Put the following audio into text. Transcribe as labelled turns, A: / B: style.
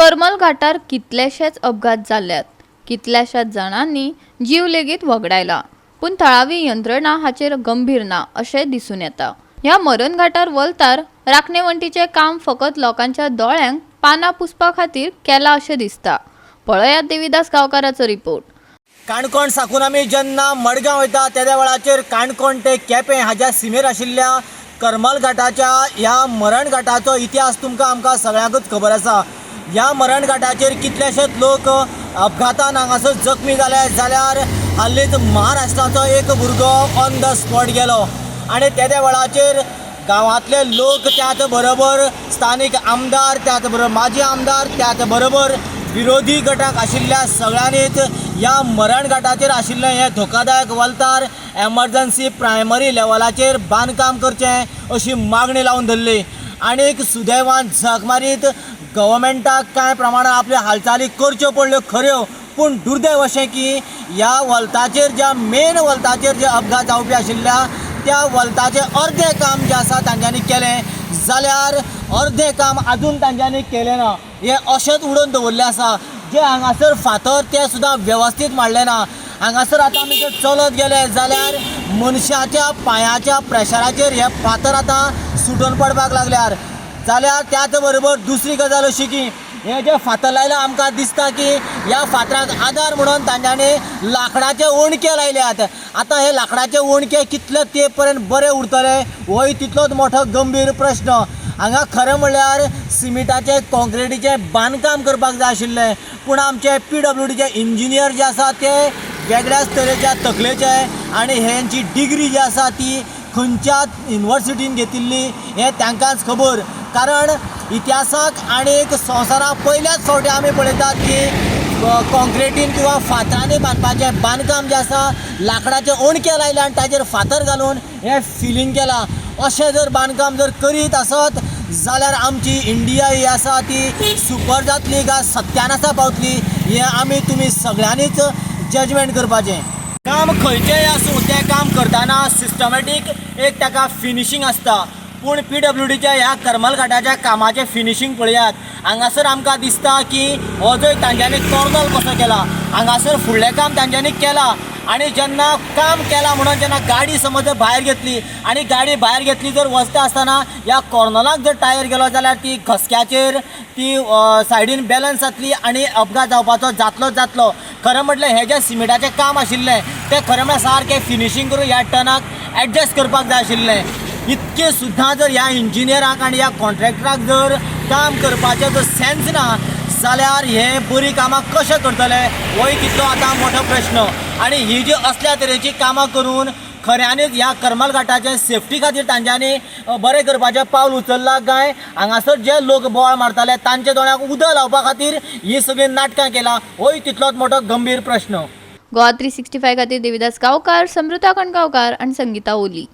A: करमल घाटार कितलेशेच अपघात जाल्यात, कितल्याशाच जाणांनी जीव लेगीत वगडायला, पण थळावी यंत्रणा हाचेर गंभीर ना अशें दिसून येता। ह्या मरण घाटार वलतार राखणेवंटीचे काम फकत लोकांच्या दोळ्यांक पानां पुसपा खातीर केला अशें दिसता। पळयात देविदास गांवकाराचो रिपोर्ट।
B: काणकोण साकून आमी जेन्ना मडगांव वयता त्या वेळाचेर काणकोण ते केपें हाच्या सीमेर आशिल्ल्या करमल घाटाच्या ह्या मरण घाटाचो इतिहास आमकां सगळ्यांकूच खबर आसा। ह्या मरण घाटाचेर कितलेशेच लोक अपघातान हांगासर जखमी जाले, जाल्यार हालींच महाराष्ट्राचो एक भुरगो ऑन द स्पॉट गेलो आनी त्या वेळाचेर गांवांतले लोक त्याच बरोबर स्थानीक आमदार, त्याच बरोबर माजी आमदार, त्याच बरोबर विरोधी गटाक आशिल्ल्या सगळ्यांनीच ह्या मरण घाटाचेर आशिल्लें हें धोकादायक वलतार एमर्जन्सी प्रायमरी लेवलाचेर बांदकाम करचें अशी मागणी लावन धरली। आनीक सुदैवान झक मारीत गव्हर्मेंटाक कांय प्रमाणात आपल्यो हालचाली करच्यो पडल्यो खऱ्यो, पूण दुर्दैव अशें की ह्या वलताचेर ज्या मेन वलताचेर जे अपघात जावपी आशिल्ल्या त्या वलताचें अर्धें काम जें आसा तांच्यांनी केलें, जाल्यार अर्धें काम आजून तांच्यांनी केलें ना। हें अशेंच उडोवन दवरलें आसा। जे हांगासर फातर ते सुद्दां वेवस्थीत मारले ना। हांगासर आतां आमी जर चलत गेले जाल्यार मनशाच्या पांयाच्या प्रेशराचेर हे फातर आतां सुटून पडपाक लागल्यार। जाल्यार त्याच बरोबर दुसरी गजाल अशी की हे जे फातर लायला आमकां दिसता की ह्या फातराक आधार म्हणून तांच्यांनी लाकडाचे ओणके लायल्यात। आतां हे लाकडाचे ओणके कितले तेंप पर्यंत बरे उरतले होय तितलोच मोठो गंभीर प्रश्न। हांगा खरें म्हणल्यार सिमिटाचे कॉन्क्रिटीचें बांदकाम करपाक जाय आशिल्लें, पूण आमचे PWDचे इंजिनियर जे आसा ते वेगळ्याच तरेच्या तकलेचे आनी हेंची डिग्री जी आसा ती खंयच्या युनिवर्सिटीन घेतिल्ली हें तांकांच खबर। कारण इतिहासाक आनीक संवसाराक पयल्याच फावटी आमी पळयतात की कॉन्क्रिटीन किंवा फातरांनी बांदपाचें बांदकाम जें आसा लाकडाचे ओणके लायले आनी ताचेर फातर घालून हें फिलिंग केलां। अशें जर बांदकाम जर करीत आसत जाल्यार आमची इंडिया ही आसा ती सुपर जातली काय सत्यानासा पावतली हें आमी तुमी सगळ्यांनीच जजमेंट करपाचें। काम खंयचेंय आसूं तें काम करतना सिस्टमॅटीक एक ताका फिनिशींग आसता, पूण PWDच्या ह्या करमल घाटाच्या कामाचें फिनिशींग पळयात। हांगासर आमकां दिसता की हो जो तांच्यांनी कॉर्नल कसो केला, हांगासर फुडलें काम तांच्यांनी केलां आनी जेन्ना काम केलां म्हणून जेन्ना गाडी समज भायर घेतली आनी गाडी भायर घेतली जर वचता आसतना ह्या कॉर्नलाक जर टायर गेलो जाल्यार ती घसक्याचेर ती सायडीन बॅलन्स जातली आनी अपघात जावपाचो जातलो। खरें म्हटल्यार हें जें सिमेंटाचें काम आशिल्लें तें खरें म्हळ्यार सारकें फिनिशींग करून ह्या टनाक एडजस्ट करपाक जाय आशिल्लें। इतकें सुद्दां जर ह्या इंजिनियराक आनी ह्या कॉन्ट्रॅक्टराक जर काम करपाचें जर सेन्स ना जाल्यार हे बरी कामां कशें करतले होय तितलो आतां मोठो प्रश्न। आनी ही जी असल्या तरेची कामां करून खऱ्यांनीच ह्या करमल घाटाचे सेफ्टी खातीर तांच्यांनी बरें करपाचें पावल उचललां काय हांगासर जे लोक बोवाळ मारताले तांच्या दोळ्यांक उदक लावपा खातीर ही सगळीं नाटकां केलां होय तितलोच मोठो गंभीर प्रश्न।
A: गोवा 365 खातीर देविदास गांवकार, समृता कणगांवकार आनी संगीता ओली।